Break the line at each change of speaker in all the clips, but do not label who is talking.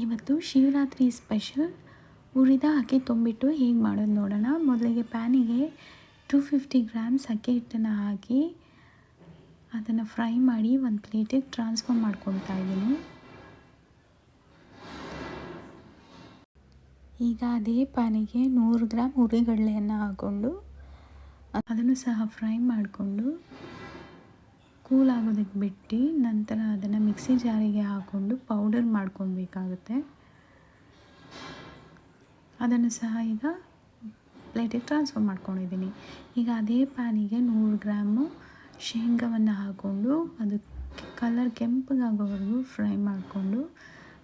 ಇವತ್ತು ಶಿವರಾತ್ರಿ ಸ್ಪೆಷಲ್ ಹುರಿದ ಅಕ್ಕಿ ತುಂಬಿಟ್ಟು ಹೇಗೆ ಮಾಡೋದು ನೋಡೋಣ. ಮೊದಲಿಗೆ ಪ್ಯಾನಿಗೆ 250 ಗ್ರಾಮ್ಸ್ ಅಕ್ಕಿ ಹಿಟ್ಟನ್ನು ಹಾಕಿ ಅದನ್ನು ಫ್ರೈ ಮಾಡಿ ಒಂದು ಪ್ಲೇಟಿಗೆ ಟ್ರಾನ್ಸ್ಫರ್ ಮಾಡ್ಕೊಳ್ತಾ ಇದ್ದೀನಿ. ಈಗ ಅದೇ ಪ್ಯಾನಿಗೆ 100 ಗ್ರಾಮ್ ಹುರಿಗಡಲೆಯನ್ನು ಹಾಕ್ಕೊಂಡು ಅದನ್ನು ಸಹ ಫ್ರೈ ಮಾಡಿಕೊಂಡು ಕೂಲ್ ಆಗೋದಕ್ಕೆ ಬಿಟ್ಟು ನಂತರ ಅದನ್ನು ಮಿಕ್ಸಿ ಜಾರಿಗೆ ಹಾಕ್ಕೊಂಡು ಪೌಡರ್ ಮಾಡ್ಕೊಳ್ಬೇಕಾಗುತ್ತೆ. ಅದನ್ನು ಸಹ ಈಗ ಪ್ಲೇಟಿಗೆ ಟ್ರಾನ್ಸ್ಫರ್ ಮಾಡ್ಕೊಂಡಿದ್ದೀನಿ. ಈಗ ಅದೇ ಪ್ಯಾನಿಗೆ 100 ಗ್ರಾಮು ಶೇಂಗಾವನ್ನು ಹಾಕ್ಕೊಂಡು ಅದು ಕಲರ್ ಕೆಂಪಗಾಗೋವರೆಗೂ ಫ್ರೈ ಮಾಡಿಕೊಂಡು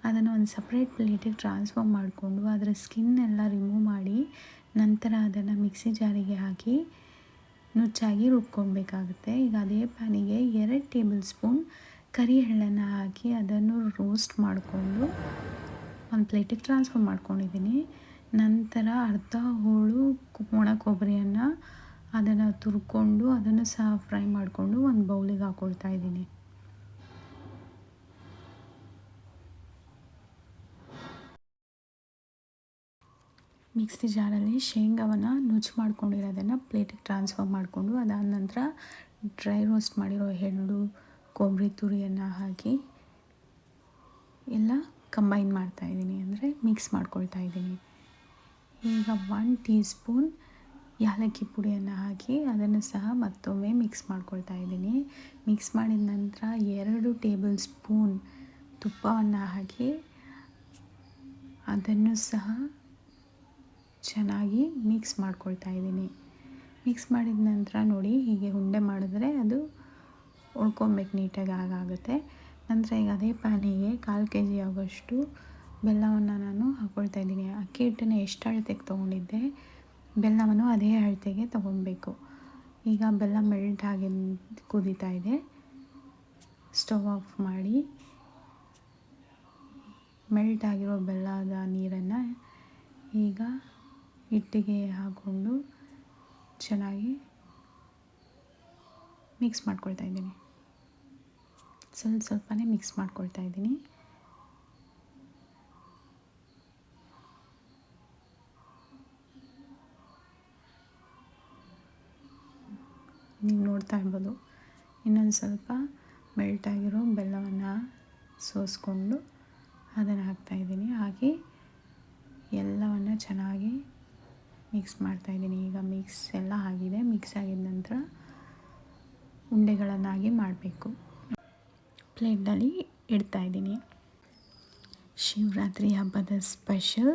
ಅದನ್ನು ಒಂದು ಸಪ್ರೇಟ್ ಪ್ಲೇಟಿಗೆ ಟ್ರಾನ್ಸ್ಫರ್ ಮಾಡಿಕೊಂಡು ಅದರ ಸ್ಕಿನ್ನೆಲ್ಲ ರಿಮೂವ್ ಮಾಡಿ ನಂತರ ಅದನ್ನು ಮಿಕ್ಸಿ ಜಾರಿಗೆ ಹಾಕಿ ನುಚ್ಚಾಗಿ ರುಬ್ಕೊಳ್ಬೇಕಾಗುತ್ತೆ. ಈಗ ಅದೇ ಪ್ಯಾನಿಗೆ 2 ಟೇಬಲ್ ಸ್ಪೂನ್ ಕರಿ ಎಳ್ಳನ್ನು ಹಾಕಿ ಅದನ್ನು ರೋಸ್ಟ್ ಮಾಡಿಕೊಂಡು ಒಂದು ಪ್ಲೇಟಿಗೆ ಟ್ರಾನ್ಸ್ಫರ್ ಮಾಡ್ಕೊಂಡಿದ್ದೀನಿ. ನಂತರ ಅರ್ಧ ಹೋಳು ಒಣ ಕೊಬ್ಬರಿಯನ್ನು ಅದನ್ನು ತುರ್ಕೊಂಡು ಅದನ್ನು ಸಹ ಫ್ರೈ ಮಾಡಿಕೊಂಡು ಒಂದು ಬೌಲಿಗೆ ಹಾಕ್ಕೊಳ್ತಾ ಇದ್ದೀನಿ. ಮಿಕ್ಸಿ ಜಾರಲ್ಲಿ ಶೇಂಗಾವನ್ನು ನುಚ್ಚು ಮಾಡ್ಕೊಂಡಿರೋದನ್ನು ಪ್ಲೇಟಿಗೆ ಟ್ರಾನ್ಸ್ಫರ್ ಮಾಡಿಕೊಂಡು ಅದಾದ ನಂತರ ಡ್ರೈ ರೋಸ್ಟ್ ಮಾಡಿರೋ ಎಳ್ಳು ಕೊಬ್ಬರಿ ತುರಿಯನ್ನು ಹಾಕಿ ಎಲ್ಲ ಕಂಬೈನ್ ಮಾಡ್ತಾಯಿದ್ದೀನಿ, ಅಂದರೆ ಮಿಕ್ಸ್ ಮಾಡ್ಕೊಳ್ತಾ ಇದ್ದೀನಿ. ಈಗ 1 ಟೀ ಸ್ಪೂನ್ ಏಲಕ್ಕಿ ಪುಡಿಯನ್ನು ಹಾಕಿ ಅದನ್ನು ಸಹ ಮತ್ತೊಮ್ಮೆ ಮಿಕ್ಸ್ ಮಾಡ್ಕೊಳ್ತಾ ಇದ್ದೀನಿ. ಮಿಕ್ಸ್ ಮಾಡಿದ ನಂತರ 2 ಟೇಬಲ್ ಸ್ಪೂನ್ ತುಪ್ಪವನ್ನು ಹಾಕಿ ಅದನ್ನು ಸಹ ಚೆನ್ನಾಗಿ ಮಿಕ್ಸ್ ಮಾಡ್ಕೊಳ್ತಾ ಇದ್ದೀನಿ. ಮಿಕ್ಸ್ ಮಾಡಿದ ನಂತರ ನೋಡಿ ಹೀಗೆ ಉಂಡೆ ಮಾಡಿದ್ರೆ ಅದು ಉಳ್ಕೊಬೇಕು ನೀಟಾಗಿ ಆಗುತ್ತೆ. ನಂತರ ಈಗ ಅದೇ ಪ್ಯಾನಿಗೆ 1/4 kg ಆಗೋಷ್ಟು ಬೆಲ್ಲವನ್ನು ನಾನು ಹಾಕ್ಕೊಳ್ತಾ ಇದ್ದೀನಿ. ಅಕ್ಕಿ ಹಿಟ್ಟನ್ನು ಎಷ್ಟು ಅಳತೆಗೆ ತೊಗೊಂಡಿದ್ದೆ ಬೆಲ್ಲವನ್ನು ಅದೇ ಅಳತೆಗೆ ತೊಗೊಬೇಕು. ಈಗ ಬೆಲ್ಲ ಮೆಲ್ಟ್ ಆಗಿ ಕುದೀತಾ ಇದೆ. ಸ್ಟವ್ ಆಫ್ ಮಾಡಿ ಮೆಲ್ಟ್ ಆಗಿರೋ ಬೆಲ್ಲದ ನೀರನ್ನು ಈಗ ಹಿಟ್ಟಿಗೆ ಹಾಕ್ಕೊಂಡು ಚೆನ್ನಾಗಿ ಮಿಕ್ಸ್ ಮಾಡ್ಕೊಳ್ತಾ ಇದ್ದೀನಿ. ಸ್ವಲ್ಪನೇ ಮಿಕ್ಸ್ ಮಾಡ್ಕೊಳ್ತಾ ಇದ್ದೀನಿ. ನೀವು ನೋಡ್ತಾ ಇರ್ಬೋದು ಇನ್ನೊಂದು ಸ್ವಲ್ಪ ಮೆಲ್ಟ್ ಆಗಿರೋ ಬೆಲ್ಲವನ್ನು ಸೋಸ್ಕೊಂಡು ಅದನ್ನು ಹಾಕ್ತಾಯಿದ್ದೀನಿ. ಹಾಕಿ ಎಲ್ಲವನ್ನು ಚೆನ್ನಾಗಿ ಮಿಕ್ಸ್ ಮಾಡ್ತಾಯಿದ್ದೀನಿ. ಈಗ ಮಿಕ್ಸ್ ಎಲ್ಲ ಆಗಿದೆ. ಮಿಕ್ಸ್ ಆಗಿದ ನಂತರ ಉಂಡೆಗಳನ್ನಾಗಿ ಮಾಡಬೇಕು. ಪ್ಲೇಟ್ನಲ್ಲಿ ಇಡ್ತಾಯಿದ್ದೀನಿ. ಶಿವರಾತ್ರಿ ಹಬ್ಬದ ಸ್ಪೆಷಲ್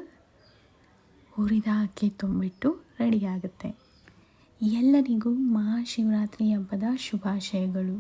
ಹುರಿದ ಅಕ್ಕಿ ತುಂಬಿಟ್ಟು ರೆಡಿಯಾಗುತ್ತೆ. ಎಲ್ಲರಿಗೂ ಮಹಾಶಿವರಾತ್ರಿ ಹಬ್ಬದ ಶುಭಾಶಯಗಳು.